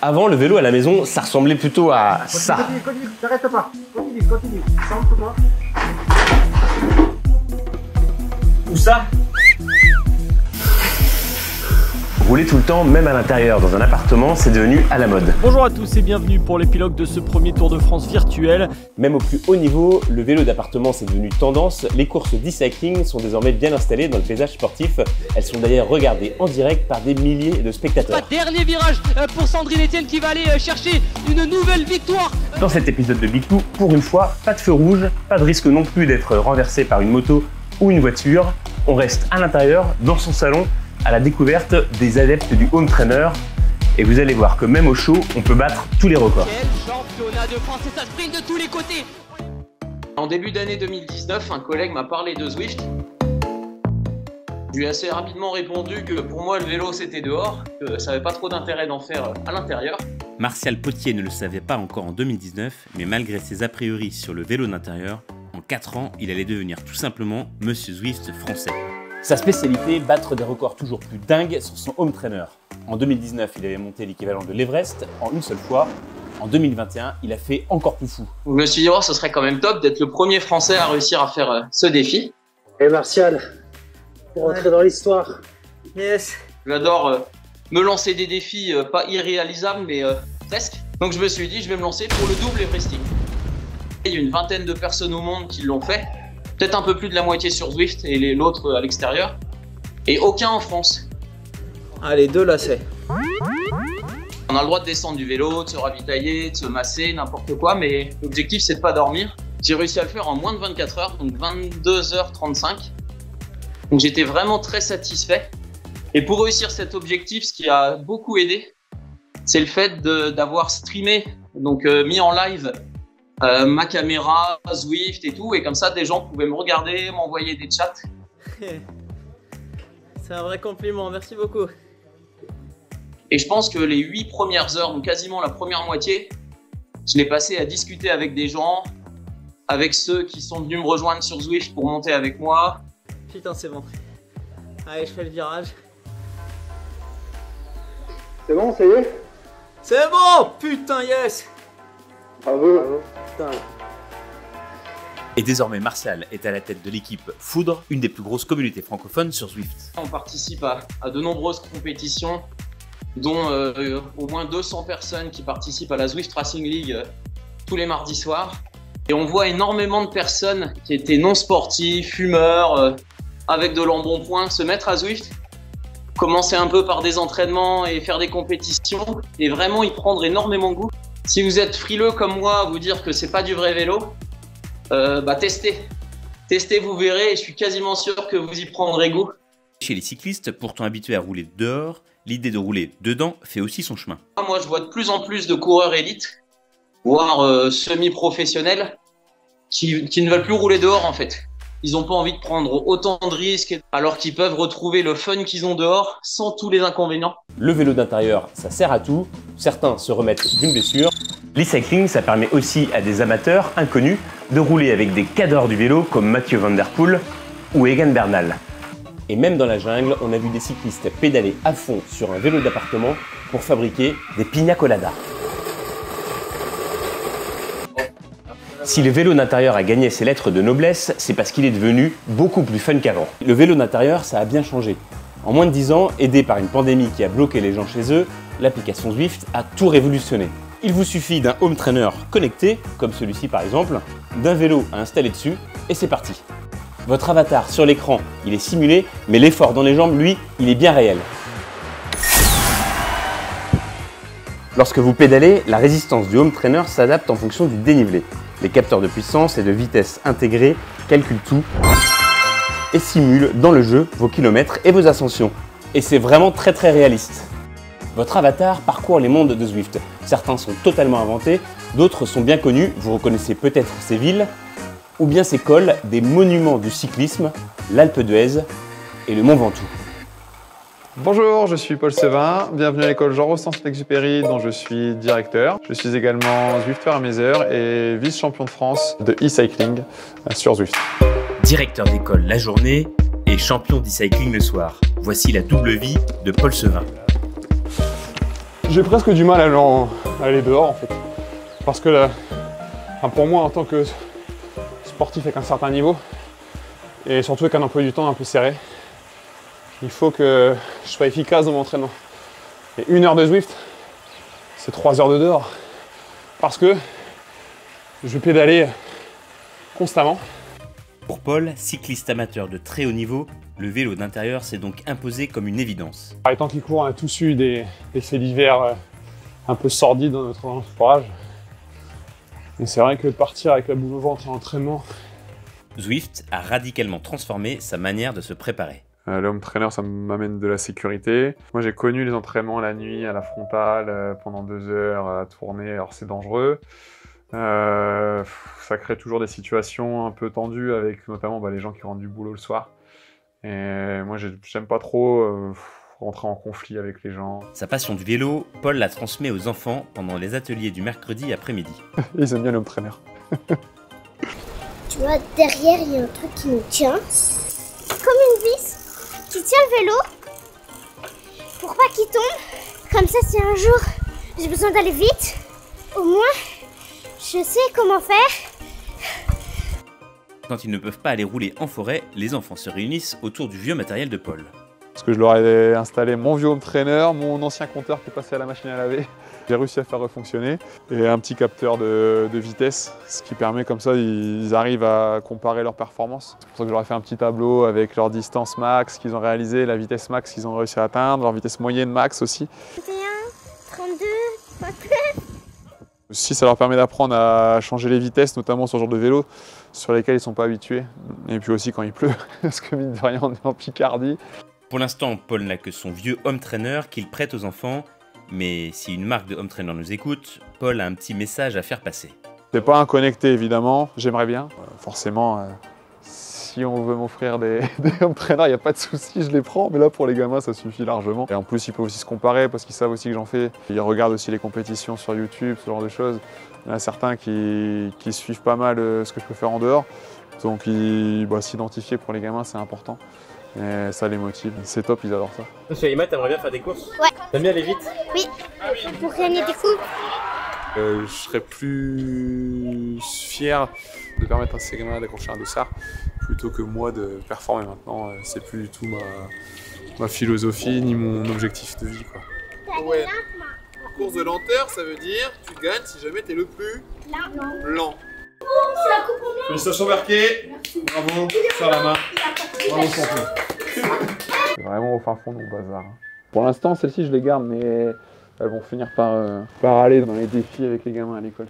Avant, le vélo à la maison, ça ressemblait plutôt à ça. Continue, t'arrêtes pas. Continue. Centre-toi. Où ça? Rouler tout le temps, même à l'intérieur, dans un appartement, c'est devenu à la mode. Bonjour à tous et bienvenue pour l'épilogue de ce premier Tour de France virtuel. Même au plus haut niveau, le vélo d'appartement c'est devenu tendance. Les courses d'e-cycling sont désormais bien installées dans le paysage sportif. Elles sont d'ailleurs regardées en direct par des milliers de spectateurs. Dernier virage pour Sandrine Etienne qui va aller chercher une nouvelle victoire. Dans cet épisode de Big Two, pour une fois, pas de feu rouge, pas de risque non plus d'être renversé par une moto ou une voiture. On reste à l'intérieur, dans son salon, à la découverte des adeptes du home trainer. Et vous allez voir que même au chaud, on peut battre tous les records. Quel championnat de France et ça sprint de tous les côtés. En début d'année 2019, un collègue m'a parlé de Zwift. Je lui ai assez rapidement répondu que pour moi le vélo c'était dehors, que ça n'avait pas trop d'intérêt d'en faire à l'intérieur. Martial Potier ne le savait pas encore en 2019, mais malgré ses a priori sur le vélo d'intérieur, en 4 ans, il allait devenir tout simplement Monsieur Zwift français. Sa spécialité, battre des records toujours plus dingues sur son home trainer. En 2019, il avait monté l'équivalent de l'Everest en une seule fois. En 2021, il a fait encore plus fou. Je me suis dit, oh, ce serait quand même top d'être le premier Français à réussir à faire ce défi. Et Martial, pour rentrer dans l'histoire. Yes. J'adore me lancer des défis pas irréalisables, mais presque. Donc je me suis dit, je vais me lancer pour le double Everesting. Il y a une vingtaine de personnes au monde qui l'ont fait. Peut-être un peu plus de la moitié sur Zwift et l'autre à l'extérieur. Et aucun en France. Allez, 2 lacets. On a le droit de descendre du vélo, de se ravitailler, de se masser, n'importe quoi, mais l'objectif c'est de pas dormir. J'ai réussi à le faire en moins de 24 heures, donc 22h35. Donc j'étais vraiment très satisfait. Et pour réussir cet objectif, ce qui a beaucoup aidé, c'est le fait d'avoir streamé, donc mis en live ma caméra, Zwift et tout, et comme ça des gens pouvaient me regarder, m'envoyer des chats. C'est un vrai compliment, merci beaucoup. Et je pense que les 8 premières heures, donc quasiment la première moitié, je l'ai passé à discuter avec des gens, avec ceux qui sont venus me rejoindre sur Zwift pour monter avec moi. Putain, c'est bon. Allez, je fais le virage. C'est bon, ça y est? C'est bon. Putain, yes. Bravo. Putain. Et désormais, Martial est à la tête de l'équipe Foudre, une des plus grosses communautés francophones sur Zwift. On participe à de nombreuses compétitions, dont au moins 200 personnes qui participent à la Zwift Racing League tous les mardis soirs. Et on voit énormément de personnes qui étaient non sportifs, fumeurs, avec de l'embonpoint, se mettre à Zwift, commencer un peu par des entraînements et faire des compétitions, et vraiment y prendre énormément goût. Si vous êtes frileux comme moi à vous dire que c'est pas du vrai vélo, testez. Testez, vous verrez, et je suis quasiment sûr que vous y prendrez goût. Chez les cyclistes, pourtant habitués à rouler dehors, l'idée de rouler dedans fait aussi son chemin. Moi, je vois de plus en plus de coureurs élites, voire semi-professionnels, qui ne veulent plus rouler dehors en fait. Ils n'ont pas envie de prendre autant de risques, alors qu'ils peuvent retrouver le fun qu'ils ont dehors sans tous les inconvénients. Le vélo d'intérieur, ça sert à tout. Certains se remettent d'une blessure. L'e-cycling, ça permet aussi à des amateurs inconnus de rouler avec des cadors du vélo comme Mathieu Van Der Poel ou Egan Bernal. Et même dans la jungle, on a vu des cyclistes pédaler à fond sur un vélo d'appartement pour fabriquer des pina coladas. Si le vélo d'intérieur a gagné ses lettres de noblesse, c'est parce qu'il est devenu beaucoup plus fun qu'avant. Le vélo d'intérieur, ça a bien changé. En moins de 10 ans, aidé par une pandémie qui a bloqué les gens chez eux, l'application Zwift a tout révolutionné. Il vous suffit d'un home trainer connecté, comme celui-ci par exemple, d'un vélo à installer dessus, et c'est parti. Votre avatar sur l'écran, il est simulé, mais l'effort dans les jambes, lui, il est bien réel. Lorsque vous pédalez, la résistance du home trainer s'adapte en fonction du dénivelé. Les capteurs de puissance et de vitesse intégrés calculent tout et simulent dans le jeu vos kilomètres et vos ascensions. Et c'est vraiment très réaliste. Votre avatar parcourt les mondes de Zwift. Certains sont totalement inventés, d'autres sont bien connus, vous reconnaissez peut-être ces villes, ou bien ces cols des monuments du cyclisme, l'Alpe d'Huez et le Mont Ventoux. Bonjour, je suis Paul Sevin, bienvenue à l'école Jean Rostand-Exupéry dont je suis directeur. Je suis également Zwifter à mes heures et vice-champion de France de e-cycling sur Zwift. Directeur d'école la journée et champion d'e-cycling le soir. Voici la double vie de Paul Sevin. J'ai presque du mal à aller dehors en fait. Parce que là, pour moi en tant que sportif avec un certain niveau, et surtout avec un emploi du temps un peu serré, il faut que je sois efficace dans mon entraînement. Et 1 heure de Zwift, c'est 3 heures de dehors. Parce que je vais pédaler constamment. Pour Paul, cycliste amateur de très haut niveau, le vélo d'intérieur s'est donc imposé comme une évidence. Par les temps qui courent, on a tous eu des faits divers un peu sordides dans notre entourage. Et c'est vrai que de partir avec la boule au ventre en entraînement. Zwift a radicalement transformé sa manière de se préparer. Le home trainer, ça m'amène de la sécurité. Moi, j'ai connu les entraînements la nuit, à la frontale, pendant 2 heures, à tourner, alors c'est dangereux. Ça crée toujours des situations un peu tendues avec notamment les gens qui rentrent du boulot le soir. Et moi, j'aime pas trop rentrer en conflit avec les gens. Sa passion du vélo, Paul la transmet aux enfants pendant les ateliers du mercredi après-midi. Ils aiment bien le home trainer. Tu vois, derrière, il y a un truc qui nous tient. Comme une vis qui tient le vélo pour pas qu'il tombe. Comme ça, si un jour j'ai besoin d'aller vite, au moins je sais comment faire. Quand ils ne peuvent pas aller rouler en forêt, les enfants se réunissent autour du vieux matériel de Paul. Parce que je leur ai installé mon vieux home trainer, mon ancien compteur qui est passé à la machine à laver. J'ai réussi à faire refonctionner. Et un petit capteur de vitesse, ce qui permet comme ça, ils arrivent à comparer leurs performances. C'est pour ça que je leur ai fait un petit tableau avec leur distance max qu'ils ont réalisé, la vitesse max qu'ils ont réussi à atteindre, leur vitesse moyenne max aussi. 31, 32, 39. Si ça leur permet d'apprendre à changer les vitesses, notamment sur ce genre de vélo, sur lesquels ils ne sont pas habitués. Et puis aussi quand il pleut, parce que mine de rien, on est en Picardie. Pour l'instant, Paul n'a que son vieux home trainer qu'il prête aux enfants. Mais si une marque de home trainer nous écoute, Paul a un petit message à faire passer. C'est pas un connecté évidemment, j'aimerais bien. Forcément, si on veut m'offrir des home trainers, il n'y a pas de souci, je les prends. Mais là pour les gamins, ça suffit largement. Et en plus, ils peuvent aussi se comparer parce qu'ils savent aussi que j'en fais. Ils regardent aussi les compétitions sur YouTube, ce genre de choses. Il y en a certains qui suivent pas mal ce que je peux faire en dehors. Donc s'identifier pour les gamins, c'est important. Et ça les motive. C'est top, ils adorent ça. Monsieur Ima, t'aimerais bien faire des courses? Ouais. T'aimes bien aller vite? Oui, pour gagner des coupes. Je serais plus fier de permettre à ces gamins d'accrocher un dossard plutôt que moi de performer maintenant. C'est plus du tout ma philosophie ni mon objectif de vie, quoi. Ouais. Course de lenteur, ça veut dire tu gagnes si jamais t'es le plus lent. Félicitations Berquet. Bravo, sur la main. Bravo champion. C'est vraiment au fin fond de mon bazar. Pour l'instant, celles-ci je les garde, mais elles vont finir par aller dans les défis avec les gamins à l'école.